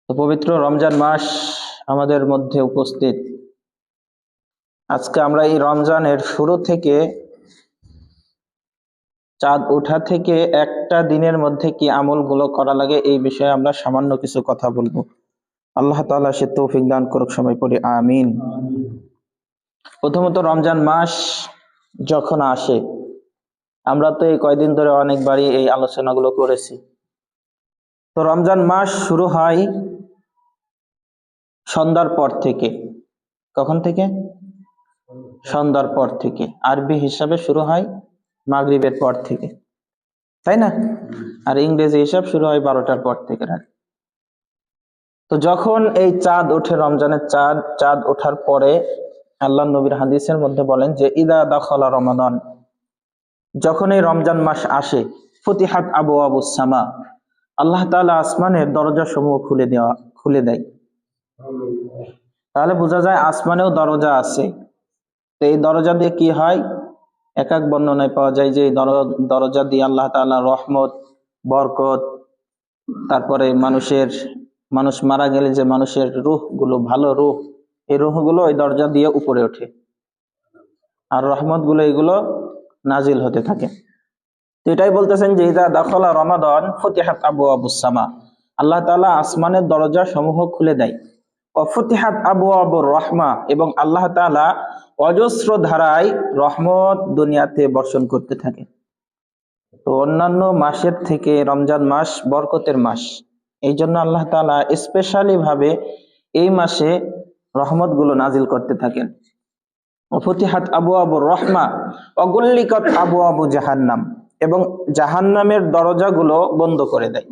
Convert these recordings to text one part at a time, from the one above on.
তো পবিত্র রমজান মাস আমাদের মধ্যে উপস্থিত। আজকে আমরা এই রমজানের শুরু থেকে চাঁদ ওঠা থেকে একটা দিনের মধ্যে কি আমলগুলো করা লাগে এই বিষয়ে আমরা সামান্য কিছু কথা বলবো। আল্লাহ তাআলা সে তৌফিক দান করুক, সবাই পড়ি আমিন। প্রথমত রমজান মাস যখন আসে, আমরা তো এই কয়দিন ধরে অনেকবারই এই আলোচনাগুলো করেছি। তো রমজান মাস শুরু হয় সন্ধ্যার পর থেকে। কখন থেকে? সন্ধ্যার পর থেকে। আরবি হিসাবে শুরু হয় মাগরিবের পর থেকে, তাই না? আর ইংরেজি হিসাব শুরু হয় 12টার পর থেকে রাত। তো যখন এই চাঁদ ওঠে, রমজানের চাঁদ ওঠার পরে আল্লাহ নবীর হাদিসের মধ্যে বলেন যে ইদা দাখালা রমাদান, যখন এই রমজান মাস আসে, ফতিহাত আবওয়াবুস সামা, আল্লাহ তাআলা আসমানের দরজা সমূহ খুলে দেয়। তাহলে বোঝা যায় আসমানেও দরজা আছে। তো এই দরজা দিয়ে কি হয়? এক এক বর্ণনায় পাওয়া যায় যে এই দরজা দিয়ে আল্লাহ তাআলা রহমত, বরকত, তারপরে মানুষ মারা গেলে যে মানুষের রূহগুলো, ভালো রূহ, এই রূহগুলো ওই দরজা দিয়ে উপরে ওঠে, আর রহমতগুলো এগুলো নাজিল হতে থাকে। তো এটাই বলতেছেন যে ইদা দাখালা রমাদান ফতিহাত আবওয়াবুস সামা, আল্লাহ তাআলা আসমানের দরজা সমূহ খুলে দেয়। ফতিহাত আবওয়াবুর রহমা, এবং আল্লাহ তাআলা অজস্র ধারায় রহমত দুনিয়াতে বর্ষণ করতে থাকে। তো অন্যান্য মাসের থেকে রমজান মাস বরকতের মাস, এই জন্য আল্লাহ তাআলা স্পেশালি ভাবে এই মাসে রহমত গুলো নাজিল করতে থাকেন। ফতিহাত আবওয়াবুর রহমা ওয়াগুল্লিকাত আবওয়াবু জাহান্নাম, এবং জাহান্নামের দরজাগুলো বন্ধ করে দেয়।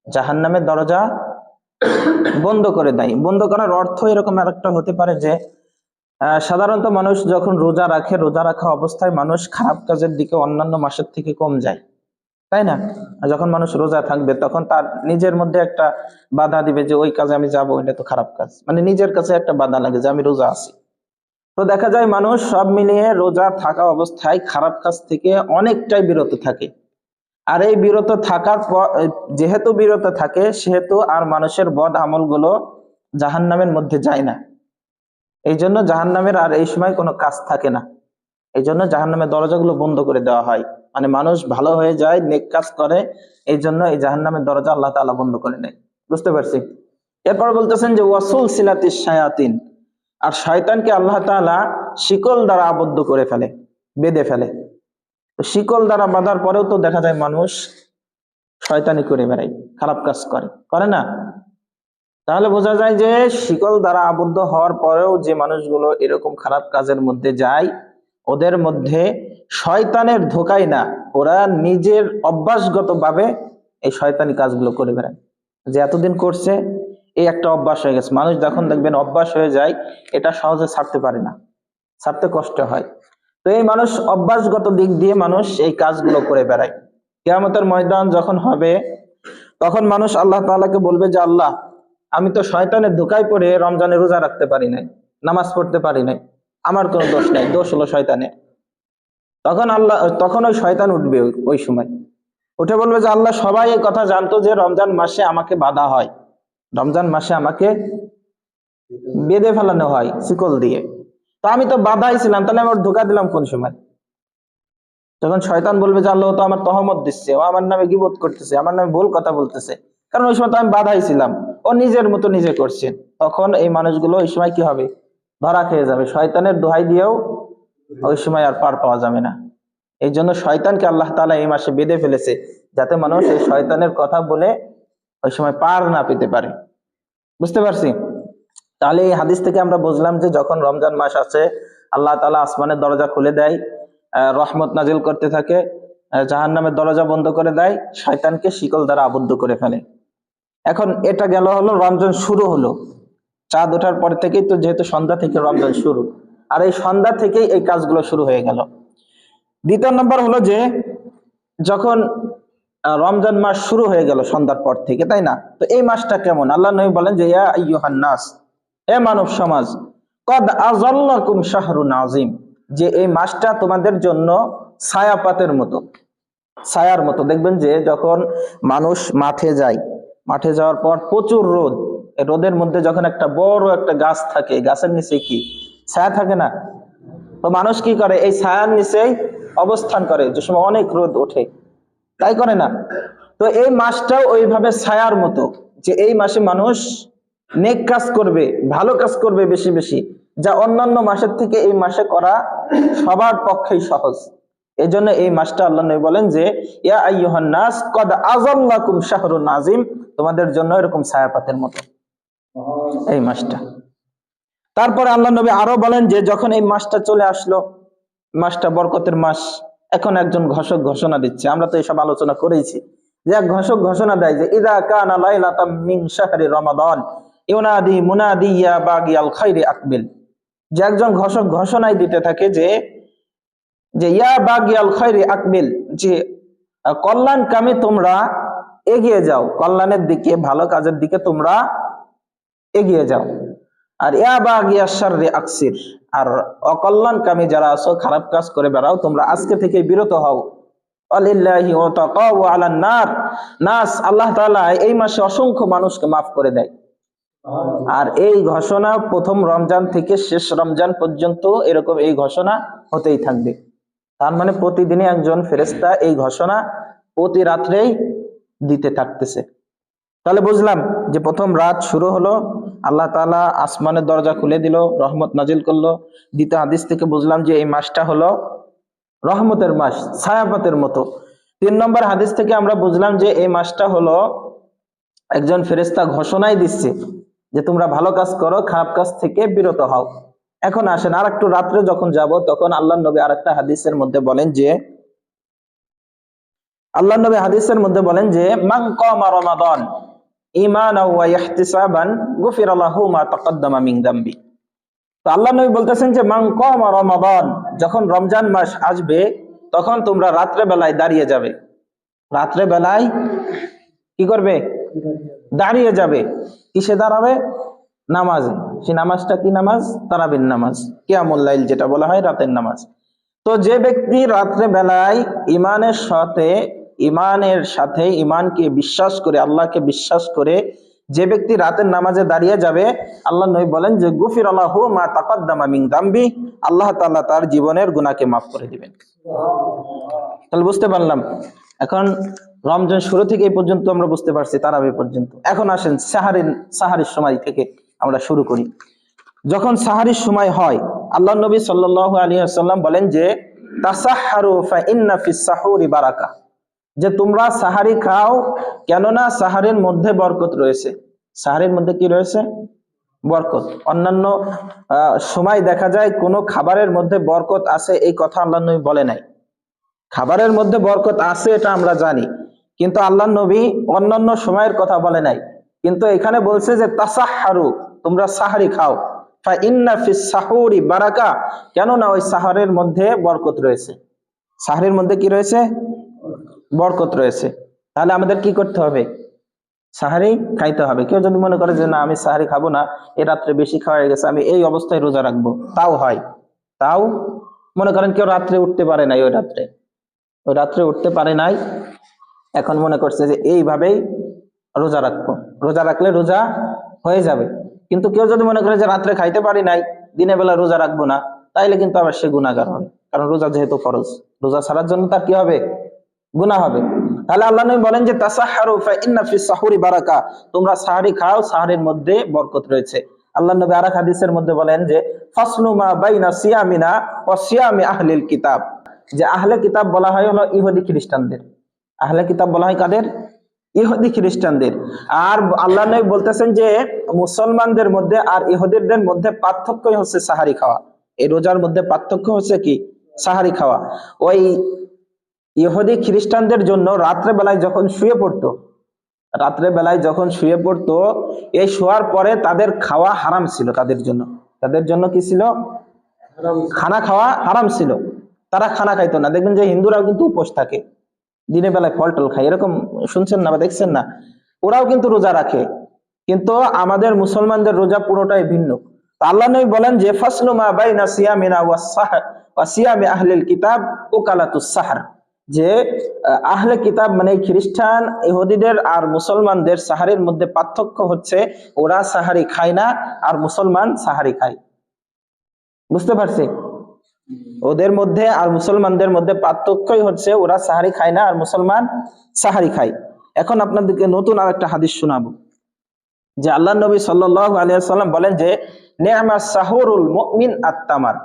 জাহান্নামের দরজা বন্ধ করে দেয়। বন্ধ করার অর্থ এরকম আরেকটা হতে পারে যে সাধারণত মানুষ যখন রোজা রাখে, রোজা রাখা অবস্থায় মানুষ খারাপ কাজের দিকে অন্যান্য মাসের থেকে কম যায়, তাই না? যখন মানুষ রোজা থাকবে তখন তার নিজের মধ্যে একটা বাধা দিবে যে ওই কাজে আমি যাবো, এটা তো খারাপ কাজ, মানে নিজের কাছে একটা বাধা লাগে যে আমি রোজা আছি। তো দেখা যায় মানুষ সব মিলিয়ে রোজা থাকা অবস্থায় খারাপ কাজ থেকে অনেকটাই বিরত থাকে। আর এই বিরত থাকার পর, যেহেতু বিরত থাকে, সেহেতু আর মানুষের বদ আমলগুলো জাহান্নামের মধ্যে যায় না। এই জন্য জাহান্নামের আর এই সময় কোনো কাজ থাকে না। এই জন্য জাহান্নামের দরজাগুলো বন্ধ করে দেওয়া হয়, মানে মানুষ ভালো হয়ে যায়, নেক কাজ করে, এই জন্য এই জাহান্নামের দরজা আল্লাহ তাআলা বন্ধ করে নেয়। বুঝতে পারছি? এরপর বলতেছেন যে ওয়াসুল সিলাতিস শায়াতিন, আর শয়তানকে আল্লাহ তাআলা শিকল দ্বারা আবদ্ধ করে ফেলে, বেঁধে ফেলে। তো শিকল দ্বারা বাঁধার পরেও তো দেখা যায় মানুষ শয়তানি করে বেড়ায়, খারাপ কাজ করে না? তাহলে বোঝা যায় যে শিকল দ্বারা আবদ্ধ হওয়ার পরেও যে মানুষগুলো এরকম খারাপ কাজের মধ্যে যায়, ওদের মধ্যে শয়তানের ধোঁকাই না, ওরা নিজের অভ্যাসগত ভাবে এই শয়তানি কাজগুলো করে বেড়ায়। যে এতদিন করছে, এই একটা অভ্যাস হয়ে গেছে। মানুষ যখন দেখবেন অভ্যাস হয়ে যায়, এটা সহজে ছাড়তে পারে না, ছাড়তে কষ্ট হয়। তো এই মানুষ অভ্যাসগত দিক দিয়ে মানুষ এই কাজগুলো করে বেড়ায়। কিয়ামতের ময়দান যখন হবে, তখন মানুষ আল্লাহ তাআলাকে বলবে যে আল্লাহ, আমি তো শয়তানের ধোঁকায় পড়ে রমজানে রোজা রাখতে পারি নাই, নামাজ পড়তে পারি নাই, আমার কোনো দোষ নাই, দোষ হলো শয়তানের। তখন ওই শয়তান উঠবে, ওই সময় উঠে বলবে যে আল্লাহ, সবাই এই কথা জানতো যে রমজান মাসে আমাকে বাধা হয়, রমজান মাসে আমাকে বেঁধে ফেলানো হয় শিকল দিয়ে, তো আমি তো বাধাই ছিলাম, তাহলে আমার ধোঁকা দিলাম কোন সময়? যখন শয়তান বলবে যে আল্লাহ তো আমার তহমত দিচ্ছে, ও আমার নামে গীবত করতেছে, আমার নামে ভুল কথা বলতেছে, কারণ ওই সময় তো আমি বাধাই ছিলাম, ও নিজের মতো নিজে করছে, তখন এই মানুষগুলো ওই সময় কি হবে? ধরা খেয়ে যাবে। শয়তানের দোহাই দিয়েও ওই সময় আর পার পাওয়া যাবে না। এই জন্য শয়তানকে আল্লাহ তাআলা এই মাসে বেঁধে ফেলেছে, যাতে মানুষ এই শয়তানের কথা বলে ওই সময় পার না পেতে পারে। বুঝতে পারছি? তাহলে এই হাদিস থেকে আমরা বুঝলাম যে যখন রমজান মাস আছে, আল্লাহ তাআলা আসমানের দরজা খুলে দেয়, রহমত নাজিল করতে থাকে, জাহান্নামের দরজা বন্ধ করে দেয়, শয়তানকে শিকল দ্বারা আবদ্ধ করে ফেলে। এখন এটা গেল হলো রমজান শুরু হলো, চাঁদ ওঠার পর থেকেই তো, যেহেতু সন্ধ্যা থেকে রমজান শুরু, আর এই সন্ধ্যা থেকেই এই কাজগুলো শুরু হয়ে গেল। দ্বিতীয় নম্বর হলো যে যখন রমজান মাস শুরু হয়ে গেল সন্ধ্যার পর থেকে, তাই না? তো এই মাসটা কেমন? আল্লাহ নবী বলেন যে ইয়া আইয়ুহান নাস, হে মানব সমাজ, কদ আযাল্লাকুম শাহরুন আযীম, যে এই মাসটা তোমাদের জন্য ছায়াপাতের মতো, ছায়ার মতো। দেখবেন যে যখন মানুষ মাঠে যায়, মাঠে যাওয়ার পর প্রচুর রোদ, এই রোদের মধ্যে যখন একটা বড় একটা গাছ থাকে, গাছের নিচে কি ছায়া থাকে না? তো মানুষ কি করে, এই ছায়ার নিচেই অবস্থান করে যে সময় অনেক রোদ ওঠে, তাই করে না? তো এই মাসটাও ওইভাবে ছায়ার মতো, যে এই মাসে মানুষ নেক কাজ করবে, ভালো কাজ করবে বেশি বেশি, যা অন্যান্য মাসের থেকে এই মাসে করা সবার পক্ষেই সহজ। এই জন্য এই মাসটা আল্লাহ নবী বলেন যে ইয়া আইয়ুহান নাস কদ আযাল্লাকুম শাহরুন আযীম, তোমাদের জন্য এরকম ছায়াপাতের মতো এই মাসটা। তারপরে আল্লাহ নবী আরো বলেন যে যখন এই মাসটা চলে আসলো, মাসটা বরকতের মাস, এখন একজন ঘোষক ঘোষণা দিচ্ছে। আমরা তো এসব আলোচনা করেছি যে এক ঘোষক ঘোষণা দেয় যে ইযা কানা লাইলাতাম মিন শাহরি রমাদান ইউনাদি মুনাদি ইয়া বাগিয়াল খাইরি আকবিল, যে একজন ঘোষক ঘোষণাই দিতে থাকে যে যে ইয়া বাগিয়াল খাইরি আকবিল, যে কল্যাণ কামে তোমরা এগিয়ে যাও, কল্যাণের দিকে, ভালো কাজের দিকে তোমরা এগিয়ে যাও। আর ইয়া বাগিয়া শাররি আকসির, আর অকল্যাণকামী যারা আছো, খারাপ কাজ করে বেড়াও, তোমরা আজকে থেকে বিরত হও। আলিল্লাহি ওয়া তাকাউ আলান নার নাস, আল্লাহ তাআলা এই মাসে অসংখ্য মানুষকে মাফ করে দেয়। আর এই ঘোষণা প্রথম রমজান থেকে শেষ রমজান পর্যন্ত এরকম এই ঘোষণা হতেই থাকবে। তার মানে প্রতিদিনই একজন ফেরেশতা এই ঘোষণা প্রতি রাত্রেই দিতে থাকতেছে। তাহলে বুঝলাম যে প্রথম রাত শুরু হলো, আল্লাহ তাআলা আসমানের দরজা খুলে দিল, রহমত নাজিল করলো। দ্বিতীয় হাদিস থেকে বুঝলাম যে এই মাসটা হলো রহমতের মাস, ছায়াপাতের মতো। 3 নম্বর হাদিস থেকে আমরা বুঝলাম যে এই মাসটা হলো একজন ফেরেশতা ঘোষণাই দিচ্ছে যে তোমরা ভালো কাজ করো, খারাপ কাজ থেকে বিরত হও। এখন আসেন আর একটু রাত্রে যখন যাব, তখন আল্লাহ নবী আরেকটা হাদিসের মধ্যে বলেন যে মান কামা রমাদান ঈমানাও ওয়া ইহতিসাবান গুফিরা লাহু মা তাকাদ্দামা মিন যামবি। তো আল্লাহ নবী বলতেছেন যে মান কামা রমাদান, যখন রমজান মাস আসবে তখন তোমরা রাত্রে বেলায় দাঁড়িয়ে যাবে। রাত্রে বেলায় কি করবে? দাঁড়িয়ে যাবে। কিসে দাঁড়াবে? নামাজে। সেই নামাজটা কি নামাজ? তারাবির নামাজ, কিয়ামুল লাইল যেটা বলা হয়, রাতের নামাজ। তো যে ব্যক্তি রাত্রে বেলায় ইমানের সাথে ইমানকে বিশ্বাস করে, আল্লাহকে বিশ্বাস করে যে ব্যক্তি রাতের নামাজে দাঁড়িয়ে যাবে, আল্লাহ নবী বলেন যে গুফির লাহু মা তাকাদ্দামা মিন যামবি, আল্লাহ তাআলা তার জীবনের গুনাহকে মাফ করে দিবেন। তাহলে বুঝতে পারলাম, এখন রমজান শুরু থেকে এই পর্যন্ত আমরা বুঝতে পারছি, তারাবি পর্যন্ত। এখন আসেন সাহারির সময় থেকে আমরা শুরু করি। যখন সাহারির সময় হয়, আল্লাহ নবী সাল্লাল্লাহু আলাইহি ওয়াসাল্লাম বলেন যে তাসাহহারু ফা ইন্না ফিস সাহুরি বারাকা, যে তোমরা সাহারি খাও, কেননা সাহারের মধ্যে বরকত রয়েছে। সাহারের মধ্যে কি রয়েছে? বরকত। অন্যান্য সময় দেখা যায় কোনো খাবারের মধ্যে বরকত আছে এই কথা আল্লাহ নবী বলে নাই। খাবারের মধ্যে বরকত আছে এটা আমরা জানি, কিন্তু আল্লাহ নবী অন্যান্য সময়ের কথা বলে নাই। কিন্তু এখানে বলছে যে তাসাহহারু, তোমরা সাহারি খাও, ফা ইন্না ফিস সাহুরি বারাকা, কেননা ওই সাহারের মধ্যে বরকত রয়েছে। সাহারের মধ্যে কি রয়েছে? বরকত রয়েছে। তাহলে আমাদের কি করতে হবে? সাহারি খাইতে হবে। কেউ যদি মনে করে যে না আমি সাহারি খাবো না, এই রাত্রে বেশি খাওয়া হয়ে গেছে, আমি এই অবস্থায় রোজা রাখবো, তাও হয়। তাও মনে করেন কেউ রাত্রে উঠতে পারে নাই, ওই রাত্রে উঠতে পারে নাই, এখন মনে করছে যে এইভাবেই রোজা রাখবো, রোজা রাখলে রোজা হয়ে যাবে। কিন্তু কেউ যদি মনে করে যে রাত্রে খাইতে পারি নাই, দিনের বেলা রোজা রাখবো না, তাইলে কিন্তু আবার সে গুনাহগার হবে। কারণ রোজা যেহেতু ফরজ, রোজা ছাড়ার জন্য তার কি হবে? গুনাহ হবে। তাহলে আল্লাহ নবী বলেন যে তাসাহহারু ফা ইন্না ফিস সাহুরি বারাকা, তোমরা সাহারি খাও, সাহারির মধ্যে বরকত রয়েছে। আল্লাহ নবী আরেক হাদিসের মধ্যে বলেন যে ফাসলু মা বাইনা সিয়ামিনা ওয়া সিয়ামি আহলিল কিতাব, যে আহলে কিতাব বলা হয় হলো ইহুদি খ্রিস্টানদের। আহলে কিতাব বলা হয় কাদের? ইহুদি খ্রিস্টানদের। আর আল্লাহ নবী বলতেছেন যে মুসলমানদের মধ্যে আর ইহুদিদের মধ্যে পার্থক্যই হচ্ছে সাহারি খাওয়া। এই রোজার মধ্যে পার্থক্য হচ্ছে কি? সাহারি খাওয়া। ওই ইহুদি খ্রিস্টানদের জন্য রাত্রে বেলায় যখন শুয়ে পড়তো, এই শোয়ার পরে তাদের খাওয়া হারাম ছিল। তাদের জন্য কি ছিল? খানা খাওয়া হারাম ছিল। তারা খানা খাইতো না। দেখবেন যে হিন্দুরাও কিন্তু উপোস থাকে, দিনের বেলায় ফল টল খায়, এরকম শুনছেন না বা দেখছেন না? ওরাও কিন্তু রোজা রাখে, কিন্তু আমাদের মুসলমানদের রোজা পুরোটাই ভিন্ন। আল্লাহ নবী বলেন যে ফাসলু মা বাইনা সিয়ামিনা ওয়া সিয়ামি আহলিল কিতাব ওকালাতুস সাহর, যে আহলে কিতাব মানে খ্রিস্টান ইহুদিদের আর মুসলমানদের সাহারির মধ্যে পার্থক্য হচ্ছে ওরা সাহারি খায় না আর মুসলমান সাহারি খায়। বুঝতে পারছি? ওদের মধ্যে আর মুসলমানদের মধ্যে পার্থক্যই হচ্ছে ওরা সাহারি খায় না আর মুসলমান সাহারি খায়। এখন আপনাদেরকে নতুন আর একটা হাদিস শোনাবো যে আল্লাহ নবী সাল্লাল্লাহু আলাইহি ওয়াসাল্লাম বলেন যে নি'মাস সাহুরুল মুমিন আত-তামার।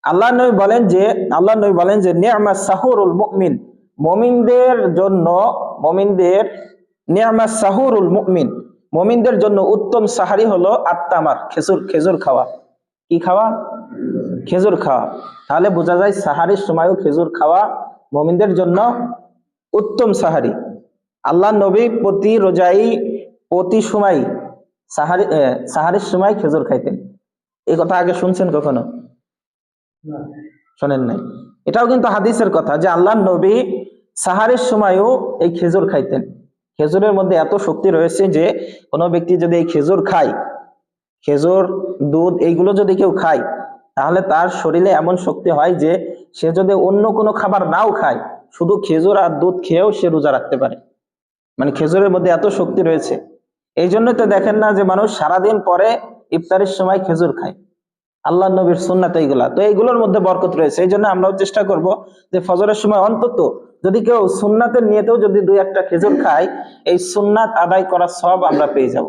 আল্লাহ নবী বলেন যে নি'মাস সাহুরুল মুমিন, মুমিনদের জন্য নি'মাস সাহুরুল মুমিন, মুমিনদের জন্য উত্তম সাহারি হলো আত-তামার, খেজুর খাওয়া। কি খাওয়া? খেজুর খাওয়া। তাহলে বোঝা যায় সাহারির সময়ও খেজুর খাওয়া মুমিনদের জন্য উত্তম সাহারি। আল্লাহ নবী প্রতি সময় সাহারির সময় খেজুর খাইতেন। এই কথা আগে শুনছেন কখনো? শোনেন নাই? এটাও কিন্তু হাদিসের কথা যে আল্লাহ নবী সাহারির সময়ও এই খেজুর খাইতেন। খেজুরের মধ্যে এত শক্তি রয়েছে যে কোনো ব্যক্তি যদি এই খেজুর খায়, খেজুর, দুধ এইগুলো যদি কেউ খায় তাহলে তার শরীরে এমন শক্তি হয় যে সে যদি অন্য কোনো খাবার নাও খায়, শুধু খেজুর আর দুধ খেয়েও সে রোজা রাখতে পারে। মানে খেজুরের মধ্যে এত শক্তি রয়েছে। এই জন্য তো দেখেন না যে মানুষ সারাদিন পরে ইফতারের সময় খেজুর খায়। আল্লাহ নবীর সুন্নাত এইগুলা, তো এইগুলোর মধ্যে বরকত রয়েছে। এই জন্য আমরাও চেষ্টা করব যে ফজরের সময় অন্তত যদি কেউ সুন্নাতের নিয়েতেও যদি 2-1টা খেজুর খায়, এই সুন্নাত আদায় করার সওয়াব আমরা পেয়ে যাব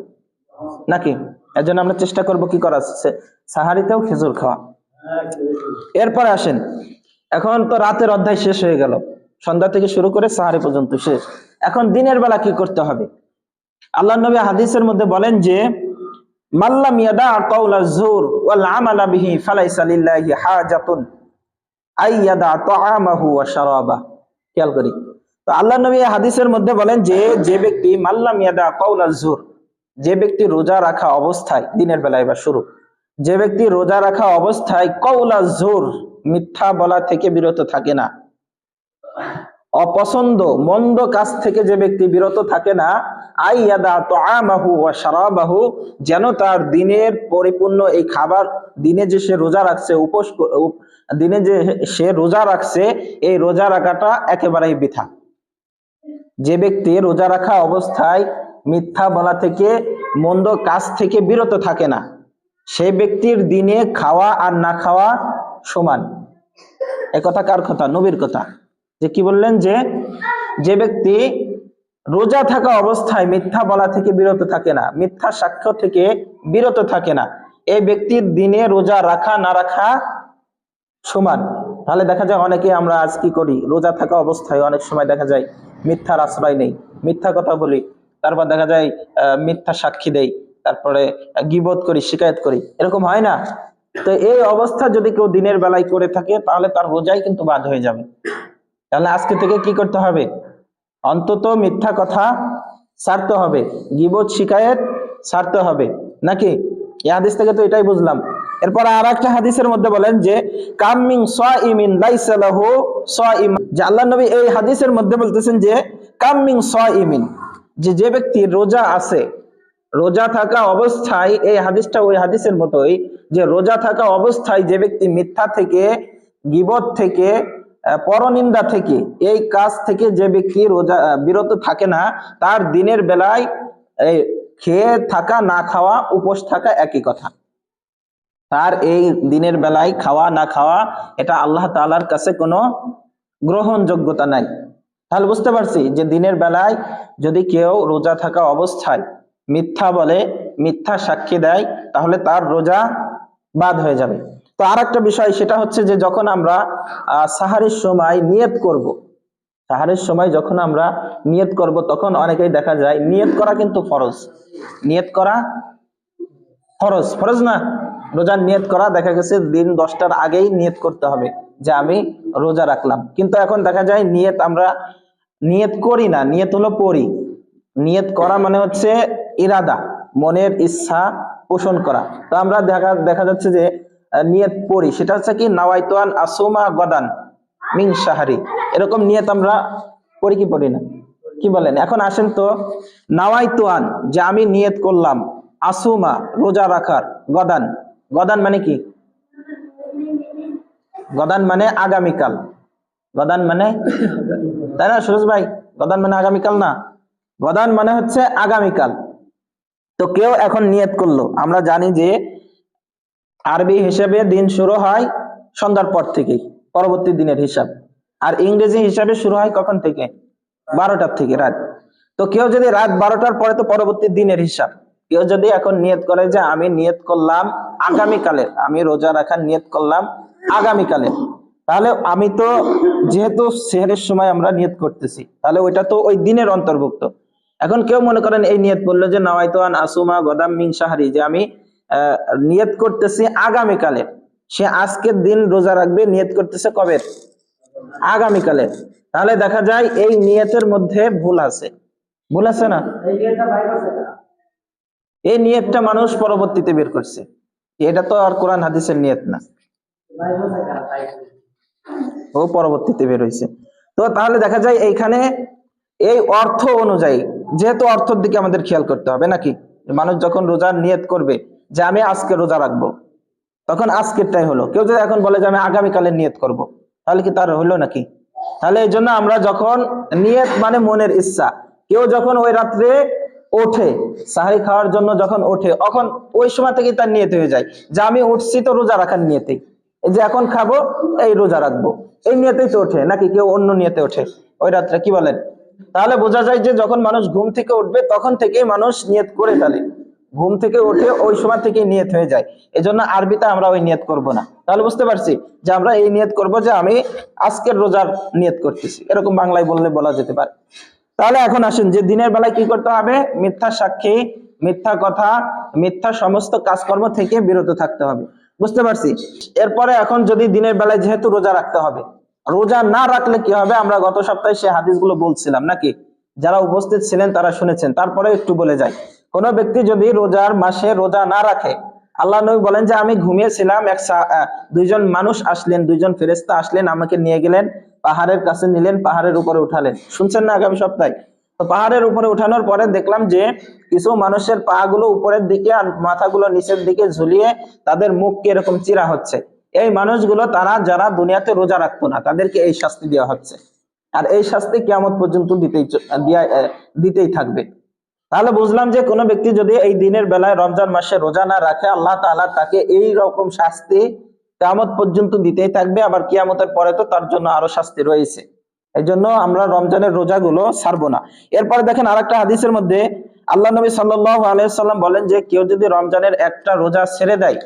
নাকি? এর জন্য আমরা চেষ্টা করব কি করা, সাহারিতেও খেজুর খাওয়া। এরপরে আসেন, এখন তো রাতের অধ্যায় শেষ হয়ে গেল, সন্ধ্যা থেকে শুরু করে সাহারি পর্যন্ত শেষ। এখন দিনের বেলা কি করতে হবে? আল্লাহ নবী হাদিসের মধ্যে বলেন যে মাল্লাম ইয়াদা কাওলা যুর ওয়াল আমালা বিহি ফালাইসা লিল্লাহি হাজাতুন আইয়াদা তাআমাহু ওয়া শারাবা। খেয়াল করি তো আল্লাহ নবী হাদিসের মধ্যে বলেন যে ব্যক্তি মাল্লাম ইয়াদা কাওলা যুর, যে ব্যক্তি রোজা রাখা অবস্থায়, দিনের বেলায় বা শুরু, যে ব্যক্তি রোজা রাখা অবস্থায় কাওলা যুর, মিথ্যা বলা থেকে বিরত থাকে না, অপছন্দ মন্দ কাজ থেকে যে ব্যক্তি বিরত থাকে না, আইয়াদা তাআমাহু ওয়া শারাবাহু, যেন তার দিনের পরিপূর্ণ এই খাবার, দিনে যে সে রোজা রাখছে, দিনে যে সে রোজা রাখছে, এই রোজা রাখাটা একেবারেই বৃথা। যে ব্যক্তি রোজা রাখা অবস্থায় মিথ্যা বলা থেকে, মন্দ কাজ থেকে বিরত থাকে না, সেই ব্যক্তির দিনে খাওয়া আর না খাওয়া সমান। একথা কার কথা? নবীর কথা। যে কি বললেন? যে ব্যক্তি রোজা থাকা অবস্থায় মিথ্যা বলা থেকে বিরত থাকে না, মিথ্যা সাক্ষ্য থেকে বিরত থাকে না, এই ব্যক্তির দিনে রোজা রাখা না রাখা সমান। তাহলে দেখা যায় অনেকে আমরা আজ কি করি, রোজা থাকা অবস্থায় অনেক সময় দেখা যায় মিথ্যার আশ্রয় নেই, মিথ্যা কথা বলি, তারপর দেখা যায় মিথ্যা সাক্ষী দেই, তারপরে গীবত করি, শিকায়ত করি, এরকম হয় না? তো এই অবস্থা যদি কেউ দিনের বেলায় করে থাকে তাহলে তার রোজাই কিন্তু বাদ হয়ে যাবে। তাহলে আজকে থেকে কি করতে হবে? অন্তত মিথ্যা কথা ছাড়তে হবে, গীবত শিকায়েত ছাড়তে হবে নাকি? এই হাদিস থেকে তো এটাই বুঝলাম। এরপর আর একটা হাদিসের মধ্যে বলেন যে কাম মিন সাইমিন লাইসা লাহু সাইম, যে আল্লাহ নবী এই হাদিসের মধ্যে বলতেছেন যে কাম মিন সাইমিন, যে ব্যক্তি রোজা আছে, রোজা থাকা অবস্থায়, এই হাদিসটা ওই হাদিসের মতোই, যে রোজা থাকা অবস্থায় যে ব্যক্তি মিথ্যা থেকে, গীবত থেকে, পরনিন্দা থেকে, এই কাজ থেকে যে ব্যক্তি রোজা বিরত থাকে না, তার দিনের বেলায় এই খেয়ে থাকা না খাওয়া, উপোস থাকা একই কথা। তার এই দিনের বেলায় খাওয়া না খাওয়া এটা আল্লাহ তাআলার কাছে কোনো গ্রহণযোগ্যতা নাই। তাহলে বুঝতে পারছি যে দিনের বেলায় যদি কেউ রোজা থাকা অবস্থায় মিথ্যা বলে, মিথ্যা সাক্ষী দেয়, তাহলে তার রোজা বাদ হয়ে যাবে। তো আর একটা বিষয়, সেটা হচ্ছে যে যখন আমরা সাহারির সময় নিয়ত করব, সাহারির সময় যখন আমরা নিয়ত করব, তখন অনেকেই দেখা যায় নিয়ত করা কিন্তু ফরজ, নিয়ত করা ফরজ, ফরজ না? রোজার নিয়ত করা, দেখা গেছে দিন 10টার আগেই নিয়ত করতে হবে যে আমি রোজা রাখলাম। কিন্তু এখন দেখা যায় আমরা নিয়ত করি না, নিয়ত হলো পড়ি। নিয়ত করা মানে হচ্ছে ইরাদা, মনের ইচ্ছা পোষণ করা। তো আমরা দেখা যাচ্ছে যে নিয়ত পড়ি, সেটা হচ্ছে কি নাওয়াইতু আন আসুমা গদান মিন শাহরি, এরকম নিয়ত আমরা পড়ি কি পড়ি না? কি বলেন? এখন আসেন তো, নাওয়াইতু আন, যে আমি নিয়ত করলাম, আসুমা রোজা রাখার, গদান, গদান মানে কি? গদান মানে আগামীকাল, গদান মানে, তাই না সুরজ ভাই? গদান মানে আগামীকাল না, গদান মানে হচ্ছে আগামীকাল। তো কেউ এখন নিয়ত করলো, আমরা জানি যে আরবি হিসাবে দিন শুরু হয় সন্ধ্যার পর থেকেই, পরবর্তী দিনের হিসাব। আর ইংরেজি হিসাবে শুরু হয় কখন থেকে? 12টার থেকে, রাত। তো কেউ যদি রাত 12টার পরে, তো পরবর্তী দিনের হিসাব। কেউ যদি এখন নিয়ত করে যে আমি নিয়ত করলাম আগামীকালের, আমি রোজা রাখার নিয়ত করলাম আগামীকালের, তাহলে আমি তো, যেহেতু সেহরের সময় আমরা নিয়ত করতেছি, তাহলে ওইটা তো ওই দিনের অন্তর্ভুক্ত। এখন কেউ মনে করেন এই নিয়ত করলো যে নাওয়াইতু আন আসুমা গদাম মিন শাহরি, যে আমি নিয়ত করতেছি আগামীকালের, সে আজকের দিন রোজা রাখবে, নিয়ত করতেছে কবে? আগামীকালের। তাহলে দেখা যায় এই নিয়তের মধ্যে ভুল আছে, ভুল আছে না? এই নিয়তটা মানুষ পরবর্তীতে বের করছে, এটা তো আর কোরআন হাদিসের নিয়ত না, ও পরবর্তীতে বের হয়েছে। তো তাহলে দেখা যায় এইখানে এই অর্থ অনুযায়ী, যেহেতু অর্থের দিকে আমাদের খেয়াল করতে হবে নাকি, মানুষ যখন রোজার নিয়ত করবে যে আমি আজকে রোজা রাখবো, তখন আজকেরটাই হলো। কেউ যদি এখন বলে যে আমি আগামীকালের নিয়ত করব, তাহলে কি তার হলো নাকি? তাহলে এই জন্য আমরা যখন নিয়ত মানে মনের ইচ্ছা, কেউ যখন ওই রাত্রে ওঠে সাহারি খাওয়ার জন্য, যখন ওঠে তখন ওই সময় থেকে তার নিয়ত হয়ে যায় যে আমি উঠছি তো রোজা রাখার নিয়তেই, এই যে এখন খাবো, এই রোজা রাখবো, এই নিয়তেই তো ওঠে নাকি? কেউ অন্য নিয়তে ওঠে ওই রাত্রে, কি বলেন? তাহলে বোঝা যায় যে যখন মানুষ ঘুম থেকে উঠবে তখন থেকেই মানুষ নিয়ত করে ফেলে, ঘুম থেকে উঠে ওই সময় থেকে নিয়ত হয়ে যায়। এজন্য আরবিতে আমরা ওই নিয়ত করব না। তাহলে বুঝতে পারছি যে আমরা এই নিয়ত করব যে আমি আজকের রোজার নিয়ত করতেছি, এরকম বাংলায় বললে বলা যেতে পারে। তাহলে এখন আসেন যে দিনের বেলায় কি করতে হবে? মিথ্যা সাক্ষী, মিথ্যা কথা, মিথ্যা সমস্ত কাজকর্ম থেকে বিরত থাকতে হবে, বুঝতে পারছি। এরপরে এখন যদি দিনের বেলায় যেহেতু রোজা রাখতে হবে, রোজা না রাখলে কি হবে? আমরা গত সপ্তাহে সে হাদিসগুলো বলছিলাম নাকি, যারা উপস্থিত ছিলেন তারা শুনেছেন, তারপরে একটু বলে যাই। কোন ব্যক্তি যদি রোজার মাসে রোজা না রাখে, আল্লাহ নবী বলেন যে আমি ঘুমিয়েছিলাম, দুইজন মানুষ আসলেন, দুইজন ফেরেশতা আসলেন, আমাকে নিয়ে গেলেন, পাহাড়ের কাছে নিলেন, পাহাড়ের উপরে উঠালেন, শুনছেন না আগামী সপ্তাহে? তো পাহাড়ের উপরে উঠানোর পরে দেখলাম যে কিছু মানুষের পা গুলো উপরের দিকে আর মাথাগুলো নিচের দিকে ঝুলিয়ে তাদের মুখকে এরকম চিরা হচ্ছে। এই মানুষগুলো তারা যারা দুনিয়াতে রোজা রাখতো না, তাদেরকে এই শাস্তি দেওয়া হচ্ছে, আর এই শাস্তি কিয়ামত পর্যন্ত দিতেই থাকবে। তাহলে বুঝলাম যে কোনো ব্যক্তি যদি এই দিনের বেলায় রমজান মাসে রোজা না রাখে, আল্লাহ তাআলা তাকে এই রকম শাস্তি কিয়ামত পর্যন্ত দিতেই থাকবে, আবার কিয়ামতের পরে তো তার জন্য আরো শাস্তি রয়েছে। এই জন্য আমরা রমজানের রোজাগুলো ছাড়বো না। এরপরে দেখেন আরেকটা হাদিসের মধ্যে আল্লাহ নবী সাল্লাল্লাহু আলাইহি ওয়াসাল্লাম বলেন যে কেউ যদি রমজানের একটা রোজা ছেড়ে দেয়,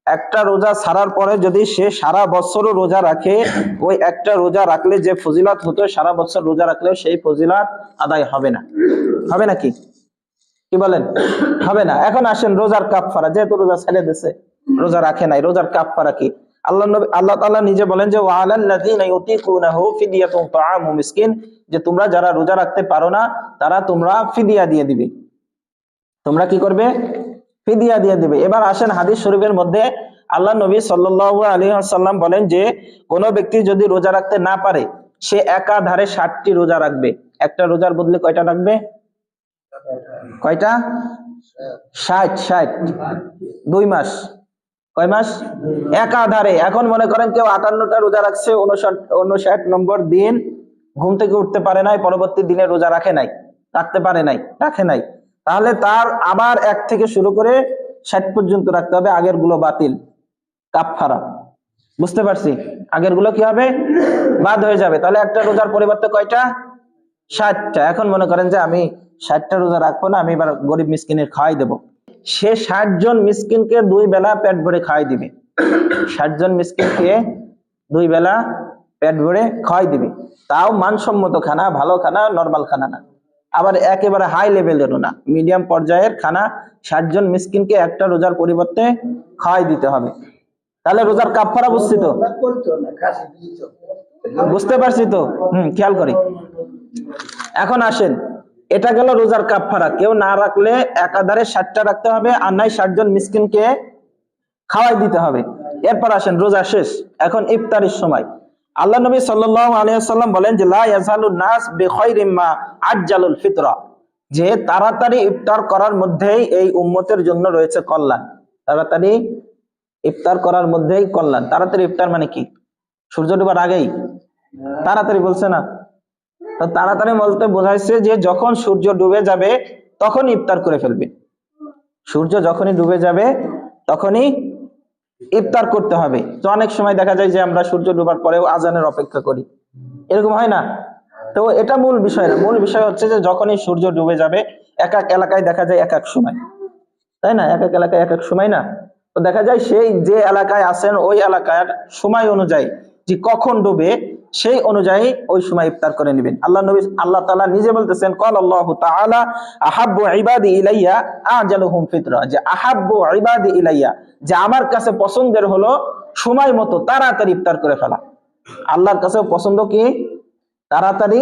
একটা রোজা ছাড়ার পরে যদি সে সারা বছরও রোজা রাখে, ওই একটা রোজা রাখলে যে ফজিলত হতো সারা বছর রোজা রাখলেও সেই ফজিলত আদায় হবে না। হবে নাকি? কি বলেন? হবে না। এখন আসেন রোজার কাফফারা, যেহেতু রোজা ছেড়ে দিয়েছে, রোজা রাখে নাই, রোজার কাফফারা কি? আল্লাহ তাআলা নিজে বলেন যে ওয়ালাল্লাযিনা ইউতিকুনাহু ফিদিয়াতুন তাআমু মিসকিন, যে তোমরা যারা রোজা রাখতে পারো না তারা তোমরা ফিদিয়া দিয়ে দিবে। তোমরা কি করবে? ফিদিয়া দিয়ে দিবে। এবার আসেন হাদিস শরীফের মধ্যে আল্লাহ নবী সাল্লাল্লাহু আলাইহি ওয়াসাল্লাম বলেন যে কোন ব্যক্তি যদি রোজা রাখতে না পারে, সে একাধারে 60টি রোজা রাখবে। একটা রোজার বদলে কয়টা রাখবে? কয়টা? 60 2 মাস। কয় মাস? একাধারে। এখন মনে করেন কেউ 58টা রোজা রাখছে, 59 নম্বর দিন ঘুম থেকে উঠতে পারে নাই, পরবর্তী দিনে রোজা রাখে নাই, রাখতে পারে নাই, রাখে নাই, তাহলে তার আবার 1 থেকে শুরু করে 60 পর্যন্ত রাখতে হবে, আগের গুলো বাতিল, কাফফারা। বুঝতে পারছি? আগের গুলো কি হবে? বাদ হয়ে যাবে। তাহলে একটা রোজার পরিবর্তে কয়টা? 60টা। এখন মনে করেন যে আমি 60টা রোজা রাখবো না, আমি এবার গরিব মিসকিনের খাওয়াই দেব। সে 60 জন মিসকিনকে 2 বেলা পেট ভরে খাওয়াই দিবে। 60 জন মিসকিনকে 2 বেলা পেট ভরে খাওয়াই দিবে, তাও মানসম্মত খানা, ভালো খানা, নরমাল খানা না, আবার একেবারে হাই লেভেলেরও না, মিডিয়াম পর্যায়ের খানা 60 জন মিসকিনকে একটা রোজার পরিবর্তে খাওয়াই দিতে হবে। তাহলে রোজার কাফফারা বুঝছি তো? বুঝতে পারছি তো? খেয়াল করি। এখন আসেন, এটা গেল রোজার কাফফারা। কেউ না রাখলে একাধারে 60টা রাখতে হবে, আর নাই 60 জন মিসকিনকে খাওয়াই দিতে হবে। এরপর আসেন রোজা শেষ, এখন ইফতারের সময়। আল্লাহ নবী সাল্লাল্লাহু আলাইহি ওয়াসাল্লাম বলেন যে লা ইয়াজালুন নাস বিখাইরিম মা আজ্জালুল ফিতরা, যে তাড়াতাড়ি ইফতার করার মধ্যেই এই উম্মতের জন্য রয়েছে কল্যাণ। তাড়াতাড়ি ইফতার করার মধ্যেই কল্যাণ। তাড়াতাড়ি ইফতার মানে কি? সূর্য ডোবার আগেই? তাড়াতাড়ি বলছে না? তো তাড়াতাড়ি বলতে বোঝাইছে যে যখন সূর্য ডুবে যাবে তখন ইফতার করে ফেলবে। সূর্য যখনই ডুবে যাবে তখনই ইফতার করতে হবে। তো অনেক সময় দেখা যায় যে আমরা সূর্য ডুবার পরেও আজানের অপেক্ষা করি, এরকম হয় না? তো এটা মূল বিষয় না, মূল বিষয় হচ্ছে যে যখনই সূর্য ডুবে যাবে, এক এক এলাকায় দেখা যায় এক এক সময়, তাই না? এক এক এলাকায় এক এক সময় না? তো দেখা যায় সেই যে এলাকায় আছেন ওই এলাকার সময় অনুযায়ী যে কখন ডুবে সেই অনুযায়ী ওই সময় ইফতার করে নেবেন। আল্লাহ তাআলা নিজে বলতেছেন, ক্বাল আল্লাহু তাআলা আহাব্বু ইবাদি ইলাইয়া আজালুহুম ফিতরা, যে আহাব্বু ইবাদি ইলাইয়া, যে আমার কাছে পছন্দের হলো সময় মতো তাড়াতাড়ি ইফতার করে ফেলা। আল্লাহর কাছে পছন্দ কি? তাড়াতাড়ি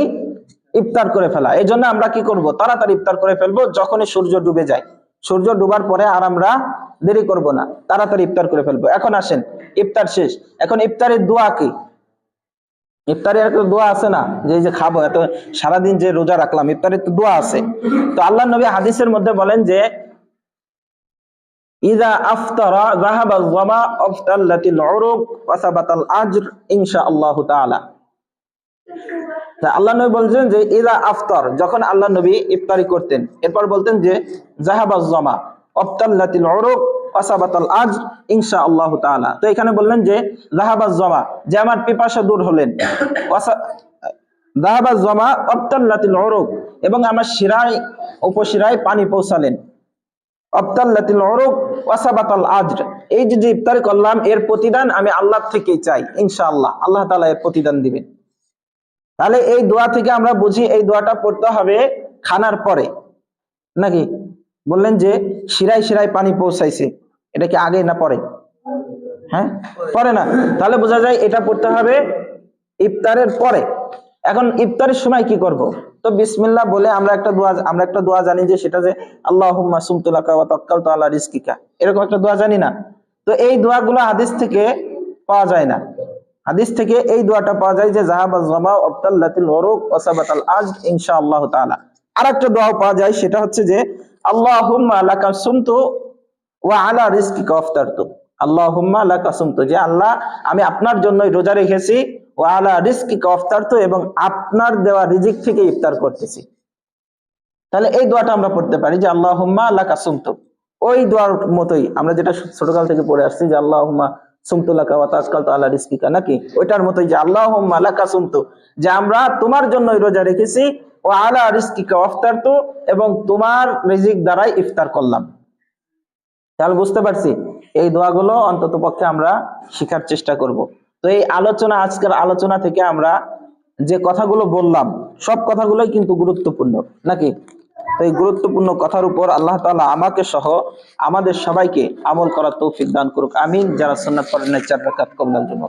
ইফতার করে ফেলা। এই জন্য আমরা কি করব? তাড়াতাড়ি ইফতার করে ফেলবো যখনই সূর্য ডুবে যায়। সূর্য ডুবার পরে আর আমরা দেরি করব না, তাড়াতাড়ি ইফতার করে ফেলবো। এখন আসেন, ইফতার শেষ, এখন ইফতারের দোয়া কি? ইফতারের একটা দোয়া আছে না, যে এই যে খাবো, এত সারাদিন যে রোজা রাখলাম, ইফতারের তো দোয়া আছে। তো আল্লাহ নবী হাদিসের মধ্যে বলেন যে ইযা আফতারা যাহাবা যামা আফতালাতিল উরুক ওয়া সাবাতাল আজর ইনশাআল্লাহু তাআলা। আল্লাহ নবী বলছেন যে ইযা আফতার, যখন আল্লাহ নবী ইফতারি করতেন এরপর বলতেন যে যাহাবাজ জামা আফতালাতিল উরুক ওয়া সাবাতাল আজর ইনশাআল্লাহু তাআলা। তো এখানে বললেন যে যাহাবাজ জামা, যে আমার পিপাসা দূর হলেন, যাহাবাজ জামা আফতালাতিল উরুক, এবং আমার শিরায় উপশিরায় পানি পৌঁছালেন, আফতালাতিল উরুক ওয়া সাবাতাল আজর, এই যে ইফতারি করলাম এর প্রতিদান আমি আল্লাহ থেকেই চাই, ইনশাআল্লাহ আল্লাহ তাআলা এর প্রতিদান দিবেন। তাহলে এই দোয়া থেকে আমরা বুঝি এই দোয়াটা পড়তে হবে খানার পরে, নাকি? বললেন যে শিরায় শিরায় পানি পৌঁছাইছে, এটা কি আগে না পরে? হ্যাঁ, পরে না? তাহলে বোঝা যায় এটা পড়তে হবে ইফতারের পরে। এখন ইফতারের সময় কি করব? তো বিসমিল্লাহ বলে আমরা একটা দোয়া জানি যে সেটা যে আল্লাহুম্মা সুমতু লাকা ওয়া তাওয়াক্কালতু আলা রিজকিকা, এরকম একটা দোয়া জানি না? তো এই দোয়াগুলো হাদিস থেকে পাওয়া যায় না। হাদিস থেকে এই দোয়াটা পাওয়া যায় যে যাহাবাজ জামা আফতালাতিল উরুক ওয়া সাবাতাল আজর ইনশাআল্লাহু তাআলা। আরেকটা দোয়া পাওয়া যায়, সেটা হচ্ছে যে আল্লাহুম্মা লাকা সুমতু ওয়া আলা রিজকিকা আফতারতু, আল্লাহুম্মা লাকা সুমতু, যে আল্লাহ আমি আপনার জন্যই রোজা রেখেছি, ওয়া আলা রিজকিকা আফতারতু, এবং আপনার দেওয়া রিজিক থেকে ইফতার করতেছি। তাহলে এই দোয়াটা আমরা পড়তে পারি যে আল্লাহুম্মা লাকা সুমতু, ওই দোয়ার মতোই আমরা যেটা ছোটকাল থেকে পড়ে আসছি যে আল্লাহুম্মা সুমতু লাকা ওয়া তাওয়াক্কালতু আলা রিজকিকা, নাকি? ওইটার মতোই যে আল্লাহুম্মা লাকা সুমতু, যে আমরা তোমার জন্যই রোজা রেখেছি, ওয়া আলা রিজকিকা আফতারতু, এবং তোমার রিজিক দ্বারাই ইফতার করলাম। তাহলে বুঝতে পারছি, এই দোয়াগুলো অন্তত পক্ষে আমরা শেখার চেষ্টা করব। তো এই আজকের আলোচনা থেকে আমরা যে কথাগুলো বললাম সব কথাগুলোই কিন্তু গুরুত্বপূর্ণ, নাকি? তো এই গুরুত্বপূর্ণ কথার উপর আল্লাহ তাআলা আমাকে সহ আমাদের সবাইকে আমল করার তৌফিক দান করুক, আমিন। যারা সুন্নাত পড়েন 4 রাকাত কবুলের জন্য।